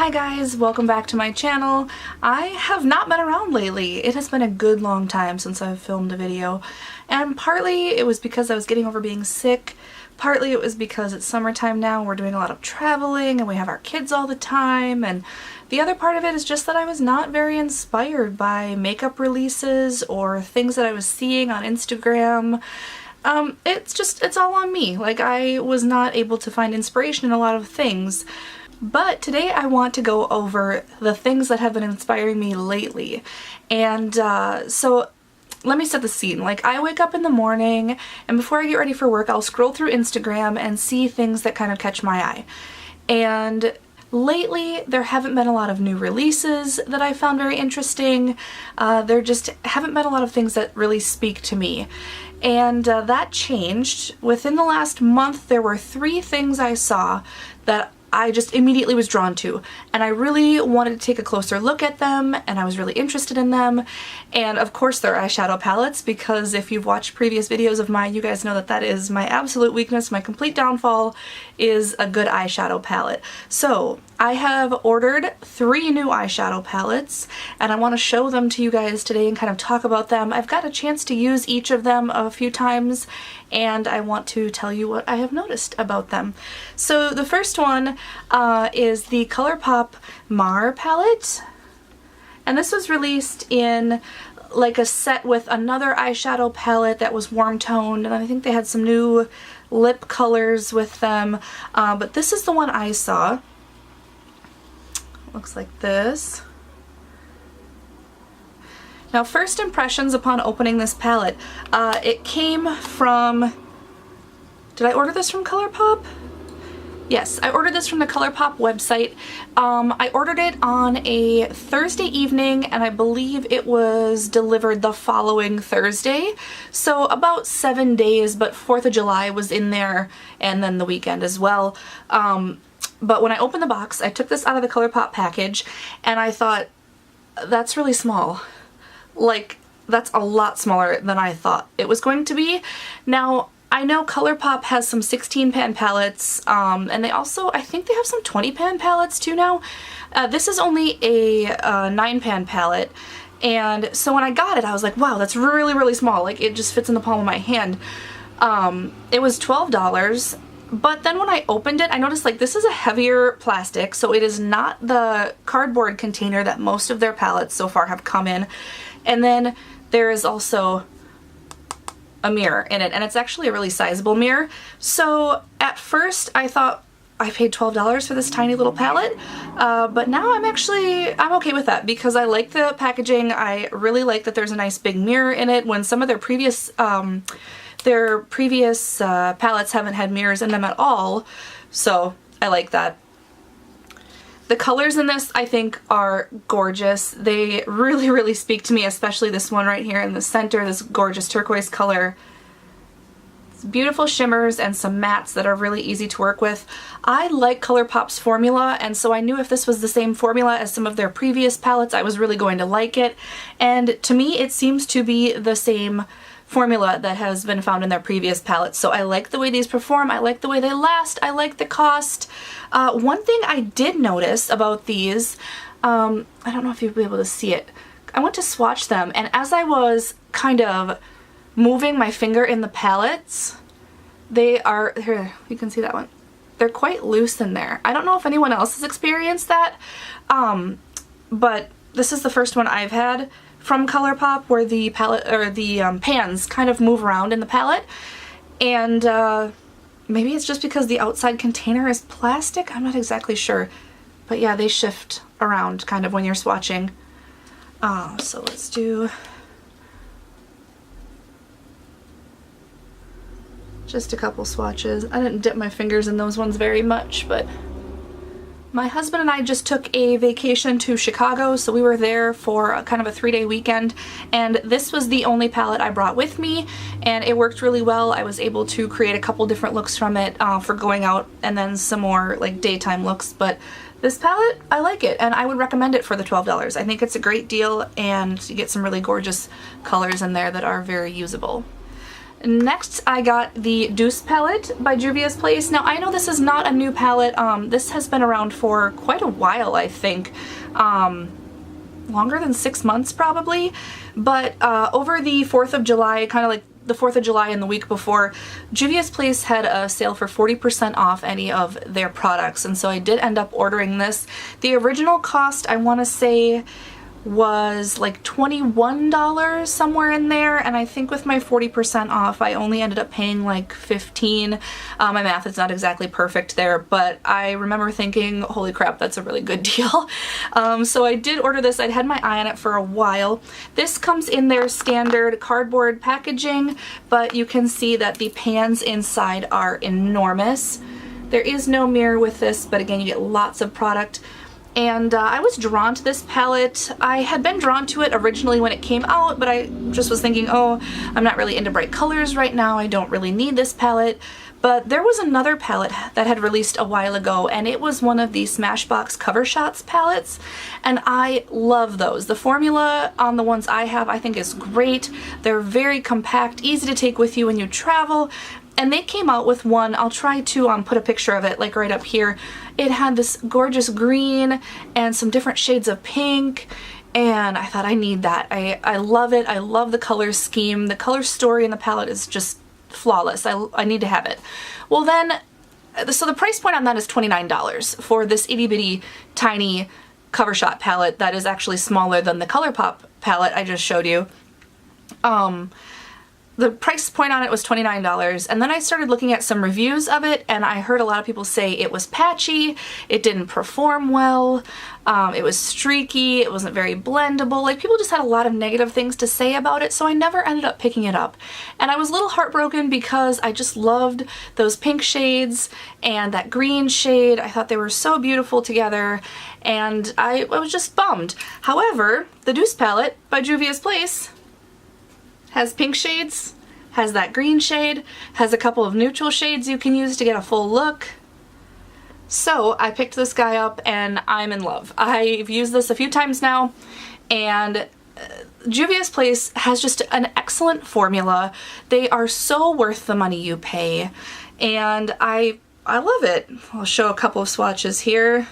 Hi guys, welcome back to my channel. I have not been around lately. It has been a good long time since I've filmed a video, and partly it was because I was getting over being sick, partly it was because it's summertime now, we're doing a lot of traveling and we have our kids all the time, and the other part of it is just that I was not very inspired by makeup releases or things that I was seeing on Instagram. It's all on me. Like, I was not able to find inspiration in a lot of things. But today I want to go over the things that have been inspiring me lately. And so let me set the scene. Like, I wake up in the morning and before I get ready for work I'll scroll through Instagram and see things that kind of catch my eye. And lately there haven't been a lot of new releases that I found very interesting. There just haven't been a lot of things that really speak to me. And that changed. Within the last month there were 3 things I saw that I just immediately was drawn to, and I really wanted to take a closer look at them, and I was really interested in them. And of course they're eyeshadow palettes, because if you've watched previous videos of mine you guys know that that is my absolute weakness. My complete downfall is a good eyeshadow palette. So I have ordered 3 new eyeshadow palettes and I want to show them to you guys today and kind of talk about them. I've got a chance to use each of them a few times and I want to tell you what I have noticed about them. So the first one is the ColourPop Mar Palette, and this was released in like a set with another eyeshadow palette that was warm toned, and I think they had some new lip colors with them, but this is the one I saw. Looks like this. Now, first impressions upon opening this palette, it came from, did I order this from ColourPop? Yes, I ordered this from the ColourPop website. I ordered it on a Thursday evening and I believe it was delivered the following Thursday. So about 7 days, but 4th of July was in there and then the weekend as well. But when I opened the box, I took this out of the ColourPop package and I thought, that's really small. Like, that's a lot smaller than I thought it was going to be. Now, I know ColourPop has some 16 pan palettes, and they also, I think they have some 20 pan palettes too now. This is only a 9 pan palette, and so when I got it I was like, wow, that's really, really small. Like, it just fits in the palm of my hand. It was $12. But then when I opened it, I noticed, like, this is a heavier plastic, so it is not the cardboard container that most of their palettes so far have come in. And then there is also a mirror in it, and it's actually a really sizable mirror. So at first I thought I paid $12 for this tiny little palette, but now I'm okay with that because I like the packaging. I really like that there's a nice big mirror in it, when some of their previous palettes haven't had mirrors in them at all, so I like that. The colors in this, I think, are gorgeous. They really, really speak to me, especially this one right here in the center, this gorgeous turquoise color. It's beautiful shimmers and some mattes that are really easy to work with. I like ColourPop's formula, and so I knew if this was the same formula as some of their previous palettes, I was really going to like it. And to me, it seems to be the same formula that has been found in their previous palettes. So I like the way these perform, I like the way they last, I like the cost. One thing I did notice about these, I don't know if you'll be able to see it, I went to swatch them, and as I was kind of moving my finger in the palettes, they are, here, you can see that one, they're quite loose in there. I don't know if anyone else has experienced that, but this is the first one I've had from ColourPop where the palette, or the pans kind of move around in the palette, and maybe it's just because the outside container is plastic, I'm not exactly sure, but yeah, they shift around kind of when you're swatching. So let's do just a couple swatches. I didn't dip my fingers in those ones very much, but my husband and I just took a vacation to Chicago, so we were there for a kind of a 3-day weekend, and this was the only palette I brought with me, and it worked really well. I was able to create a couple different looks from it for going out, and then some more like daytime looks, but this palette, I like it, and I would recommend it for the $12. I think it's a great deal, and you get some really gorgeous colors in there that are very usable. Next, I got the Douce palette by Juvia's Place. Now, I know this is not a new palette. This has been around for quite a while, I think. Longer than 6 months, probably. But over the 4th of July, kind of like the 4th of July and the week before, Juvia's Place had a sale for 40% off any of their products. And so I did end up ordering this. The original cost, I want to say, was like $21, somewhere in there, and I think with my 40% off I only ended up paying like $15. My math is not exactly perfect there, but I remember thinking, holy crap, that's a really good deal. So I did order this. I'd had my eye on it for a while. This comes in their standard cardboard packaging, but you can see that the pans inside are enormous. There is no mirror with this, but again, you get lots of product. And I was drawn to this palette. I had been drawn to it originally when it came out, but I just was thinking, oh, I'm not really into bright colors right now. I don't really need this palette. But there was another palette that had released a while ago, and it was one of the Smashbox Cover Shots palettes, and I love those. The formula on the ones I have I think is great. They're very compact, easy to take with you when you travel. And they came out with one, I'll try to put a picture of it like right up here. It had this gorgeous green and some different shades of pink, and I thought I need that. I love it. I love the color scheme. The color story in the palette is just flawless. I need to have it. Well then, so the price point on that is $29 for this itty bitty tiny cover shot palette that is actually smaller than the ColourPop palette I just showed you. The price point on it was $29, and then I started looking at some reviews of it, and I heard a lot of people say it was patchy, it didn't perform well, it was streaky, it wasn't very blendable. Like, people just had a lot of negative things to say about it, so I never ended up picking it up. And I was a little heartbroken because I just loved those pink shades and that green shade. I thought they were so beautiful together, and I was just bummed. However, the Douce palette by Juvia's Place has pink shades, has that green shade, has a couple of neutral shades you can use to get a full look. So I picked this guy up and I'm in love. I've used this a few times now, and Juvia's Place has just an excellent formula. They are so worth the money you pay, and I love it. I'll show a couple of swatches here.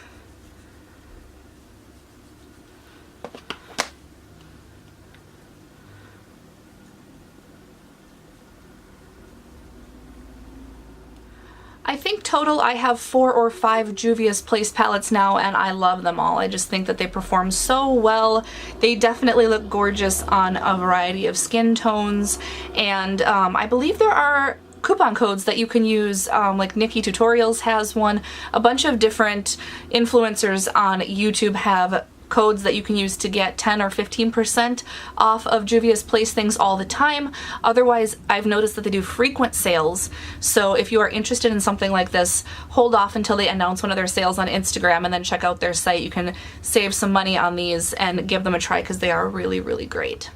I think total I have 4 or 5 Juvia's Place palettes now, and I love them all. I just think that they perform so well. They definitely look gorgeous on a variety of skin tones, and I believe there are coupon codes that you can use, like Nikki Tutorials has one. A bunch of different influencers on YouTube have codes that you can use to get 10 or 15% off of Juvia's Place things all the time. Otherwise, I've noticed that they do frequent sales, so if you are interested in something like this, hold off until they announce one of their sales on Instagram and then check out their site. You can save some money on these and give them a try because they are really, really great.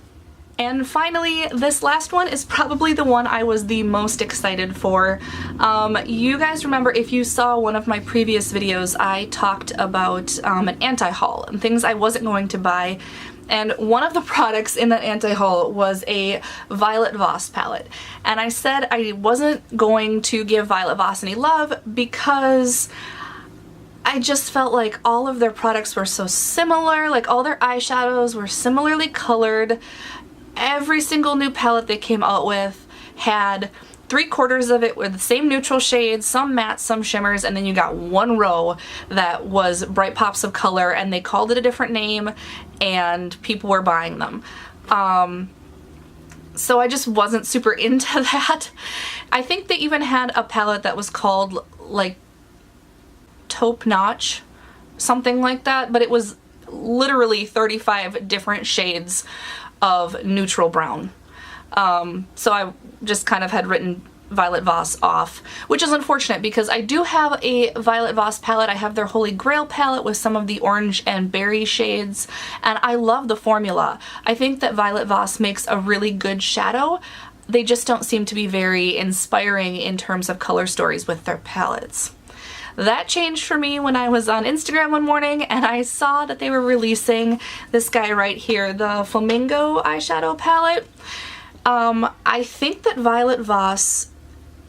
And finally, this last one is probably the one I was the most excited for. You guys remember, if you saw one of my previous videos, I talked about an anti-haul and things I wasn't going to buy. And one of the products in that anti-haul was a Violet Voss palette. And I said I wasn't going to give Violet Voss any love because I just felt like all of their products were so similar. Like, all their eyeshadows were similarly colored. Every single new palette they came out with had 3/4 of it with the same neutral shades, some mattes, some shimmers, and then you got one row that was bright pops of color, and they called it a different name and people were buying them. So I just wasn't super into that. I think they even had a palette that was called like Taupe Notch, something like that, but it was literally 35 different shades of neutral brown. So I just kind of had written Violet Voss off, which is unfortunate because I do have a Violet Voss palette. I have their Holy Grail palette with some of the orange and berry shades, and I love the formula. I think that Violet Voss makes a really good shadow. They just don't seem to be very inspiring in terms of color stories with their palettes. That changed for me when I was on Instagram one morning and I saw that they were releasing this guy right here, the Flamingo eyeshadow palette. I think that Violet Voss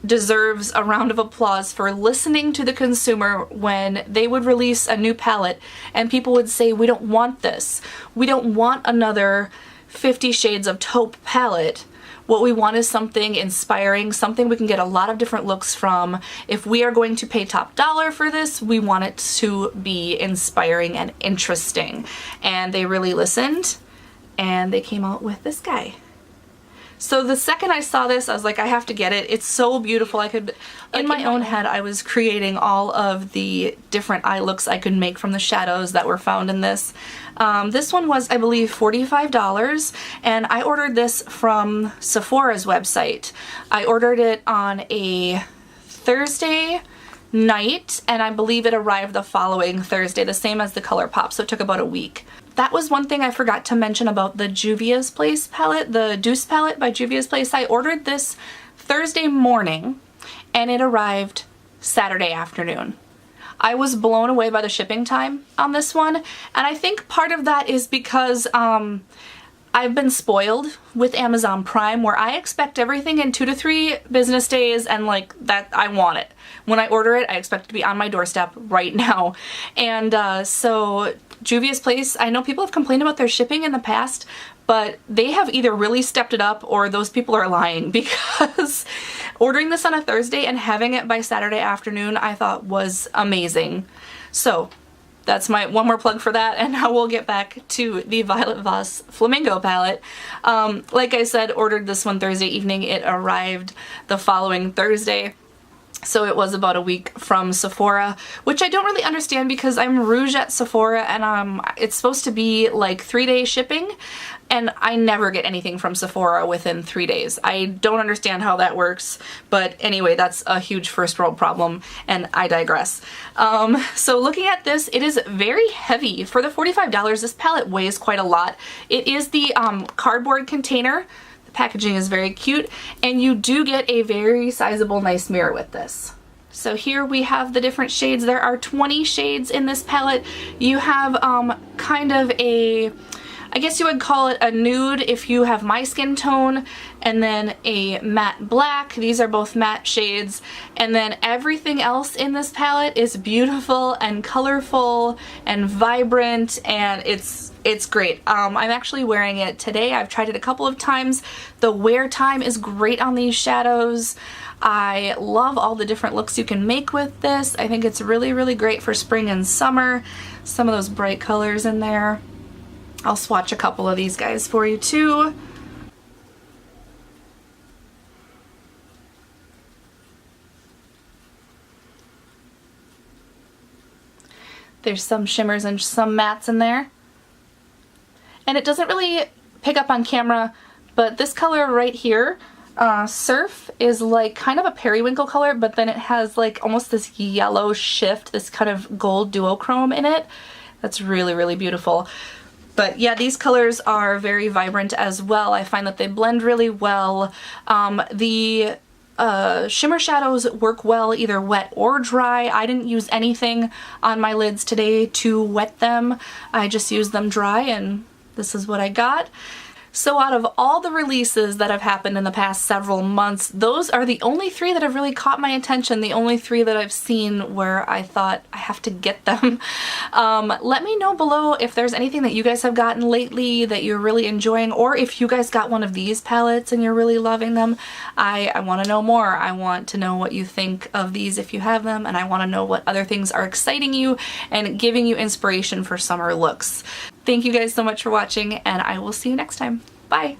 deserves a round of applause for listening to the consumer when they would release a new palette and people would say, we don't want this. We don't want another 50 Shades of Taupe palette. What we want is something inspiring, something we can get a lot of different looks from. If we are going to pay top dollar for this, we want it to be inspiring and interesting. And they really listened and they came out with this guy. So the second I saw this, I was like, I have to get it. It's so beautiful. I could, in my own head, I was creating all of the different eye looks I could make from the shadows that were found in this. This one was, I believe, $45, and I ordered this from Sephora's website. I ordered it on a Thursday night, and I believe it arrived the following Thursday, the same as the ColourPop, so it took about a week. That was one thing I forgot to mention about the Juvia's Place palette, the Douce palette by Juvia's Place. I ordered this Thursday morning and it arrived Saturday afternoon. I was blown away by the shipping time on this one, and I think part of that is because I've been spoiled with Amazon Prime, where I expect everything in 2 to 3 business days, and like that, I want it. When I order it, I expect it to be on my doorstep right now. And so Juvia's Place, I know people have complained about their shipping in the past, but they have either really stepped it up or those people are lying, because ordering this on a Thursday and having it by Saturday afternoon I thought was amazing. So that's my one more plug for that, and now we'll get back to the Violet Voss Flamingo palette. Like I said, ordered this one Thursday evening. It arrived the following Thursday. So it was about a week from Sephora, which I don't really understand because I'm rouge at Sephora and it's supposed to be like 3-day shipping, and I never get anything from Sephora within 3 days. I don't understand how that works, but anyway, that's a huge first world problem and I digress. So looking at this, it is very heavy. For the $45, this palette weighs quite a lot. It is the cardboard container. Packaging is very cute, and you do get a very sizable nice mirror with this. So here we have the different shades. There are 20 shades in this palette. You have kind of a, I guess you would call it a nude if you have my skin tone, and then a matte black. These are both matte shades, and then everything else in this palette is beautiful and colorful and vibrant, and it's great. I'm actually wearing it today. I've tried it a couple of times. The wear time is great on these shadows. I love all the different looks you can make with this. I think it's really, really great for spring and summer. Some of those bright colors in there. I'll swatch a couple of these guys for you too. There's some shimmers and some mattes in there. And it doesn't really pick up on camera, but this color right here, Surf, is like kind of a periwinkle color, but then it has like almost this yellow shift, this kind of gold duochrome in it. That's really, really beautiful. But yeah, these colors are very vibrant as well. I find that they blend really well. The shimmer shadows work well either wet or dry. I didn't use anything on my lids today to wet them. I just used them dry, and this is what I got. So out of all the releases that have happened in the past several months, those are the only 3 that have really caught my attention, the only 3 that I've seen where I thought I have to get them. Let me know below if there's anything that you guys have gotten lately that you're really enjoying, or if you guys got one of these palettes and you're really loving them. I want to know more. I want to know what you think of these if you have them, and I want to know what other things are exciting you and giving you inspiration for summer looks. Thank you guys so much for watching, and I will see you next time. Bye!